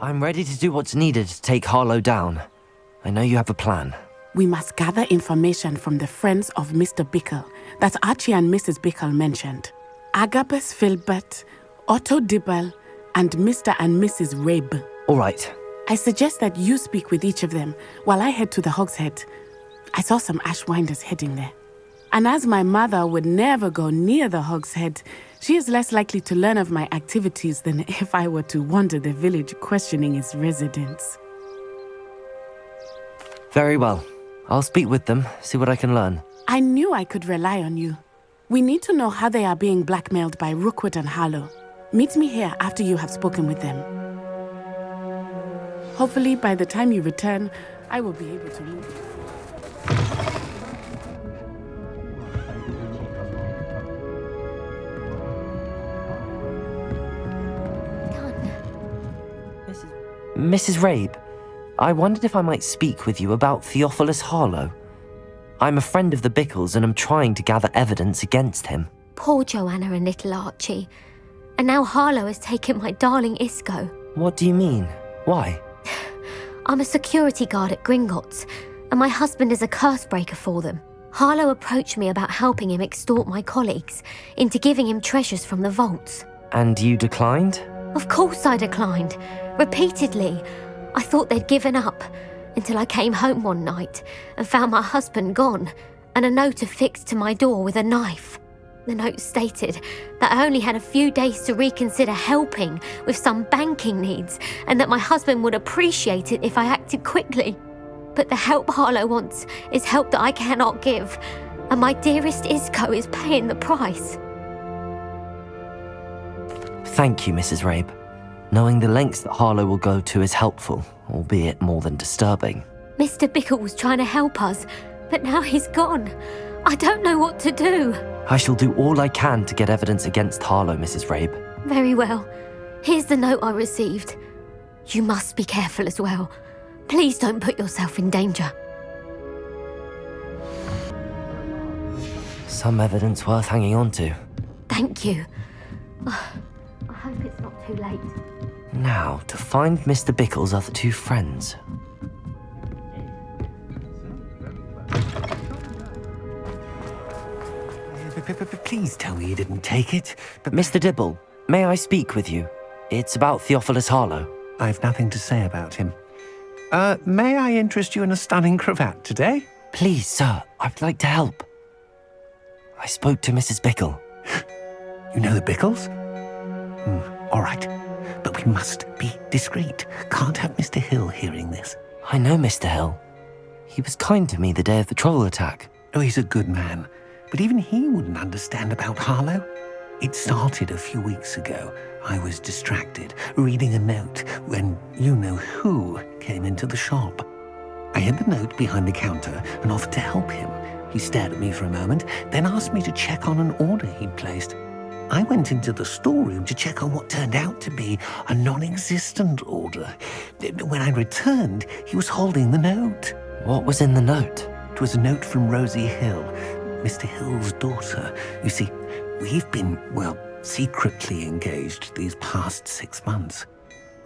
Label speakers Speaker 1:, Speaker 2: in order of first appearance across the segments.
Speaker 1: I'm ready to do what's needed to take Harlow down. I know you have a plan.
Speaker 2: We must gather information from the friends of Mr. Bickle that Archie and Mrs. Bickle mentioned. Agabus Filbert, Otto Dibble, and Mr. and Mrs. Rabe.
Speaker 1: All right.
Speaker 2: I suggest that you speak with each of them while I head to the Hogshead. I saw some Ashwinders heading there. And as my mother would never go near the Hogshead, she is less likely to learn of my activities than if I were to wander the village questioning its residents.
Speaker 1: Very well. I'll speak with them, see what I can learn.
Speaker 2: I knew I could rely on you. We need to know how they are being blackmailed by Rookwood and Harlow. Meet me here after you have spoken with them. Hopefully, by the time you return, I will be able to move.
Speaker 1: Mrs. Rabe, I wondered if I might speak with you about Theophilus Harlow. I'm a friend of the Bickles and I'm trying to gather evidence against him.
Speaker 3: Poor Joanna and little Archie. And now Harlow has taken my darling Isco.
Speaker 1: What do you mean? Why?
Speaker 3: I'm a security guard at Gringotts, and my husband is a curse breaker for them. Harlow approached me about helping him extort my colleagues into giving him treasures from the vaults.
Speaker 1: And you declined?
Speaker 3: Of course I declined. Repeatedly. I thought they'd given up, until I came home one night and found my husband gone, and a note affixed to my door with a knife. The note stated that I only had a few days to reconsider helping with some banking needs, and that my husband would appreciate it if I acted quickly. But the help Harlow wants is help that I cannot give, and my dearest Isco is paying the price.
Speaker 1: Thank you, Mrs. Rabe. Knowing the lengths that Harlow will go to is helpful, albeit more than disturbing.
Speaker 3: Mr. Bickle was trying to help us, but now he's gone. I don't know what to do.
Speaker 1: I shall do all I can to get evidence against Harlow, Mrs. Rabe.
Speaker 3: Very well. Here's the note I received. You must be careful as well. Please don't put yourself in danger.
Speaker 1: Some evidence worth hanging on to.
Speaker 3: Thank you. I hope it's not too late.
Speaker 1: Now, to find Mr. Bickle's other two friends.
Speaker 4: Please tell me you didn't take it. But
Speaker 1: Mr. Dibble, may I speak with you? It's about Theophilus Harlow.
Speaker 4: I've nothing to say about him. May I interest you in a stunning cravat today?
Speaker 1: Please, sir, I'd like to help. I spoke to Mrs. Bickle.
Speaker 4: You know the Bickles? All right. But we must be discreet. Can't have Mr. Hill hearing this.
Speaker 1: I know Mr. Hill. He was kind to me the day of the troll attack.
Speaker 4: Oh, he's a good man. But even he wouldn't understand about Harlow. It started a few weeks ago. I was distracted, reading a note, when you-know-who came into the shop. I hid the note behind the counter and offered to help him. He stared at me for a moment, then asked me to check on an order he'd placed. I went into the storeroom to check on what turned out to be a non-existent order. When I returned, he was holding the note.
Speaker 1: What was in the note?
Speaker 4: It was a note from Rosie Hill, Mr. Hill's daughter. You see, we've been, secretly engaged these past 6 months.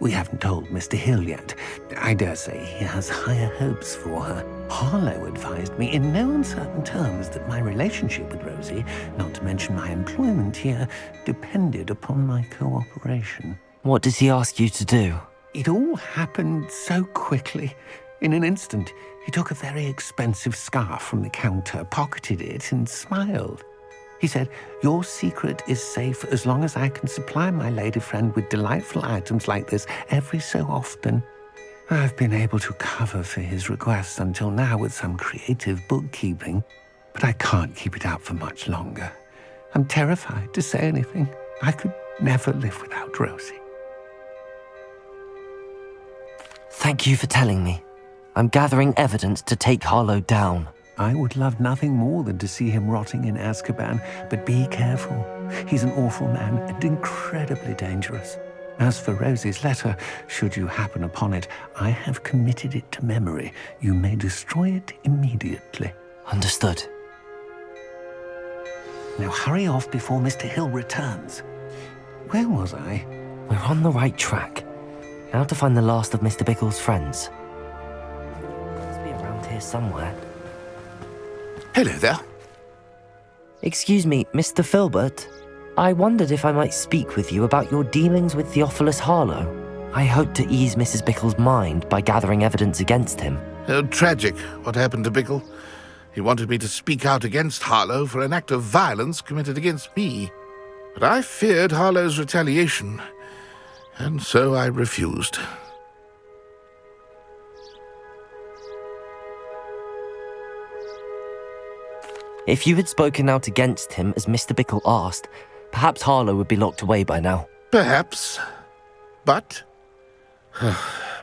Speaker 4: We haven't told Mr. Hill yet. I dare say he has higher hopes for her. Harlow advised me in no uncertain terms that my relationship with Rosie, not to mention my employment here, depended upon my cooperation.
Speaker 1: What does he ask you to do?
Speaker 4: It all happened so quickly. In an instant, he took a very expensive scarf from the counter, pocketed it, and smiled. He said, "Your secret is safe as long as I can supply my lady friend with delightful items like this every so often." I've been able to cover for his requests until now with some creative bookkeeping, but I can't keep it up for much longer. I'm terrified to say anything. I could never live without Rosie.
Speaker 1: Thank you for telling me. I'm gathering evidence to take Harlow down.
Speaker 4: I would love nothing more than to see him rotting in Azkaban, but be careful. He's an awful man and incredibly dangerous. As for Rosie's letter, should you happen upon it, I have committed it to memory. You may destroy it immediately.
Speaker 1: Understood.
Speaker 4: Now hurry off before Mr. Hill returns. Where was I?
Speaker 1: We're on the right track. Now to find the last of Mr. Bickle's friends. Must be around here somewhere.
Speaker 5: Hello there.
Speaker 1: Excuse me, Mr. Filbert. I wondered if I might speak with you about your dealings with Theophilus Harlow. I hoped to ease Mrs. Bickle's mind by gathering evidence against him.
Speaker 5: Tragic, what happened to Bickle. He wanted me to speak out against Harlow for an act of violence committed against me. But I feared Harlow's retaliation, and so I refused.
Speaker 1: If you had spoken out against him as Mr. Bickle asked, perhaps Harlow would be locked away by now.
Speaker 5: Perhaps. But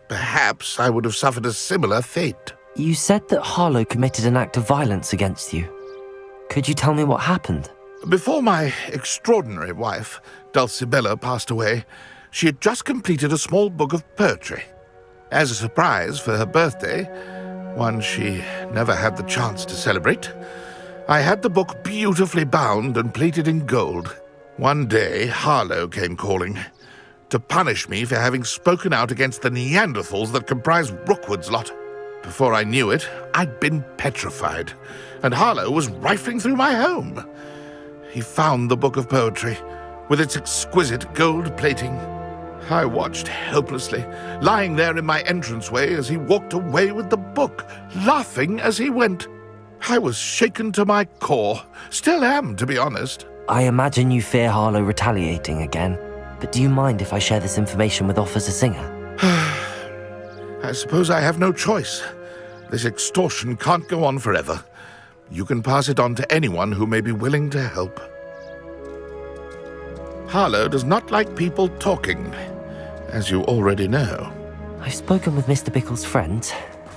Speaker 5: perhaps I would have suffered a similar fate.
Speaker 1: You said that Harlow committed an act of violence against you. Could you tell me what happened?
Speaker 5: Before my extraordinary wife, Dulcibella, passed away, she had just completed a small book of poetry. As a surprise for her birthday, one she never had the chance to celebrate, I had the book beautifully bound and plated in gold. One day, Harlow came calling to punish me for having spoken out against the Neanderthals that comprise Rookwood's lot. Before I knew it, I'd been petrified, and Harlow was rifling through my home. He found the book of poetry, with its exquisite gold plating. I watched helplessly, lying there in my entranceway as he walked away with the book, laughing as he went. I was shaken to my core. Still am, to be honest.
Speaker 1: I imagine you fear Harlow retaliating again, but do you mind if I share this information with Officer Singer?
Speaker 5: I suppose I have no choice. This extortion can't go on forever. You can pass it on to anyone who may be willing to help. Harlow does not like people talking, as you already know.
Speaker 1: I've spoken with Mr. Bickle's friends.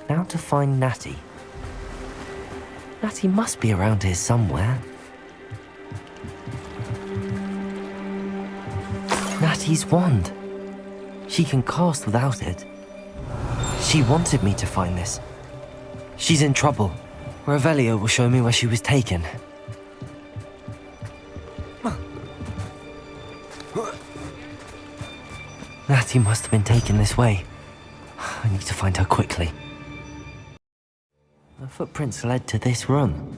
Speaker 1: Now to find Natty. Natty must be around here somewhere. Natty's wand. She can cast without it. She wanted me to find this. She's in trouble. Revelio will show me where she was taken. Natty must have been taken this way. I need to find her quickly. The footprints led to this room.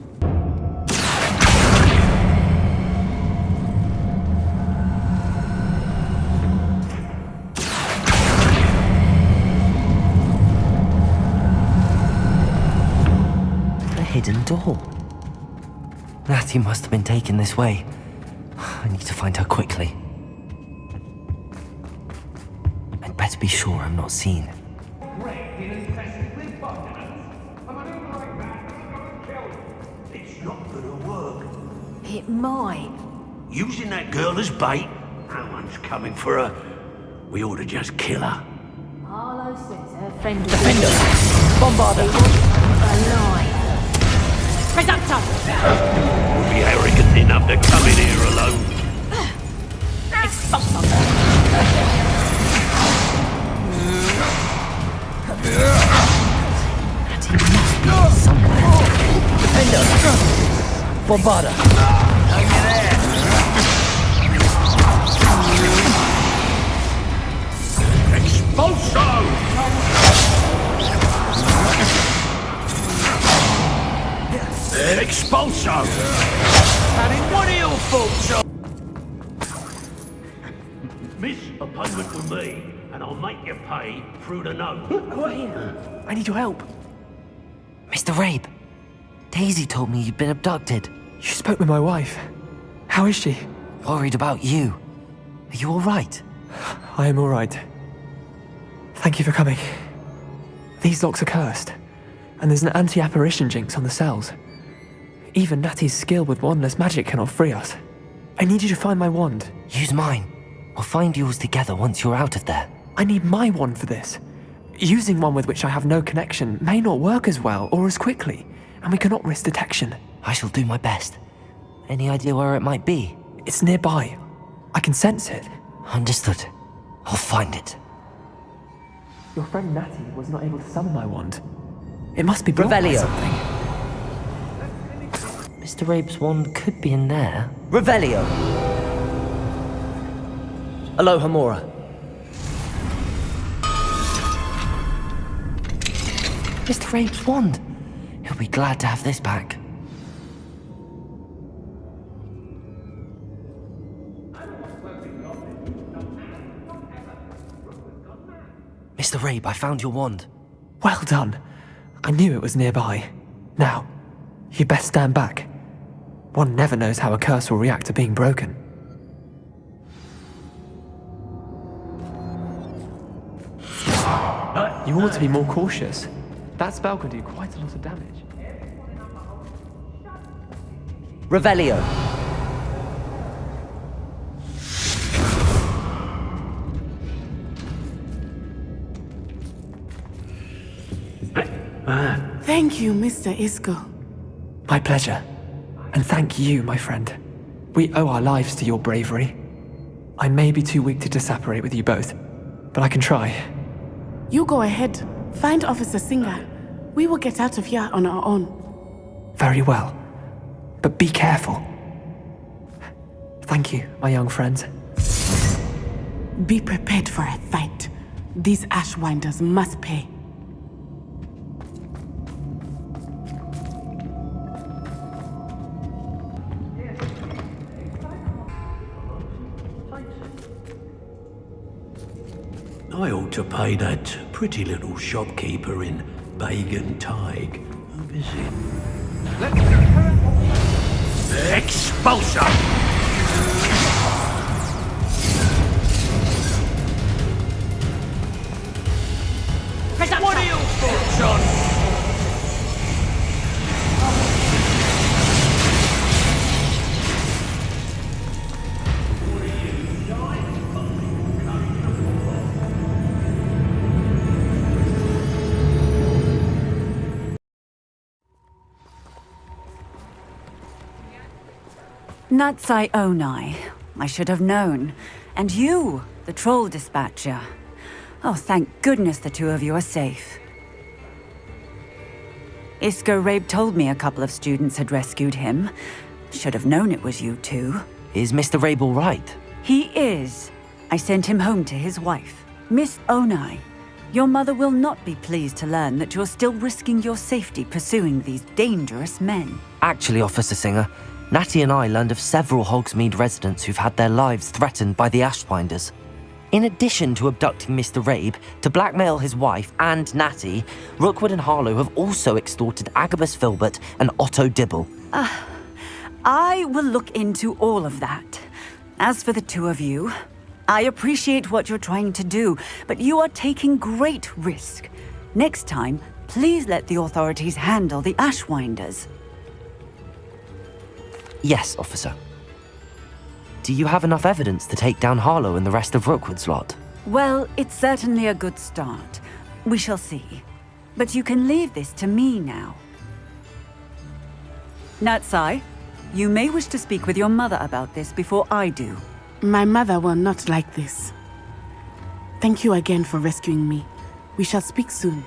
Speaker 1: A hidden door. Natty must have been taken this way. I need to find her quickly. I'd better be sure I'm not seen.
Speaker 6: It's not gonna work.
Speaker 7: It might.
Speaker 6: Using that girl as bait? No one's coming for her. We ought to just kill her.
Speaker 7: Harlow says her friend was
Speaker 1: Defender! Bombarder!
Speaker 7: alive. Reducto!
Speaker 6: Would be arrogant enough to come in here alone.
Speaker 7: Expulso!
Speaker 1: Natty must be somewhere. Defender! Bombarder!
Speaker 6: Expulso! Expulso! And in one of your faults, Miss a payment with me, and I'll make you pay through the nose.
Speaker 1: I need your help. Mr. Rabe, Daisy told me you'd been abducted.
Speaker 8: You spoke with my wife. How is she?
Speaker 1: Worried about you. Are you all right?
Speaker 8: I am all right. Thank you for coming. These locks are cursed, and there's an anti-apparition jinx on the cells. Even Natty's skill with wandless magic cannot free us. I need you to find my wand.
Speaker 1: Use mine. We'll find yours together once you're out of there.
Speaker 8: I need my wand for this. Using one with which I have no connection may not work as well or as quickly, and we cannot risk detection.
Speaker 1: I shall do my best. Any idea where it might be?
Speaker 8: It's nearby. I can sense it.
Speaker 1: Understood. I'll find it.
Speaker 8: Your friend Natty was not able to summon my wand. It must be blocked by
Speaker 1: Revelio.
Speaker 8: something.
Speaker 1: Mr. Rabe's wand could be in there. Revelio! Aloha Mora. Mr. Rabe's wand. He'll be glad to have this back. Mr. Rabe, I found your wand.
Speaker 8: Well done. I knew it was nearby. Now, you best stand back. One never knows how a curse will react to being broken. You ought to be more cautious. That spell could do quite a lot of damage.
Speaker 1: Revelio.
Speaker 2: Thank you, Mr. Isco.
Speaker 8: My pleasure. And thank you, my friend. We owe our lives to your bravery. I may be too weak to disapparate with you both, but I can try.
Speaker 2: You go ahead. Find Officer Singer. We will get out of here on our own.
Speaker 8: Very well. But be careful. Thank you, my young friends.
Speaker 2: Be prepared for a fight. These Ashwinders must pay.
Speaker 6: I ought to pay that pretty little shopkeeper in Bagan Tig a visit. Expulsion! What are your thoughts on?
Speaker 9: Natsai Onai. I should have known. And you, the troll dispatcher. Oh, thank goodness the two of you are safe. Isco Rabe told me a couple of students had rescued him. Should have known it was you two.
Speaker 1: Is Mr. Rabe all right?
Speaker 9: He is. I sent him home to his wife. Miss Onai, your mother will not be pleased to learn that you're still risking your safety pursuing these dangerous men.
Speaker 1: Actually, Officer Singer, Natty and I learned of several Hogsmeade residents who've had their lives threatened by the Ashwinders. In addition to abducting Mr. Rabe to blackmail his wife and Natty, Rookwood and Harlow have also extorted Agabus Filbert and Otto Dibble.
Speaker 9: I will look into all of that. As for the two of you, I appreciate what you're trying to do, but you are taking great risk. Next time, please let the authorities handle the Ashwinders.
Speaker 1: Yes, officer. Do you have enough evidence to take down Harlow and the rest of Rookwood's lot?
Speaker 9: Well, it's certainly a good start. We shall see. But you can leave this to me now. Natsai, you may wish to speak with your mother about this before I do.
Speaker 2: My mother will not like this. Thank you again for rescuing me. We shall speak soon.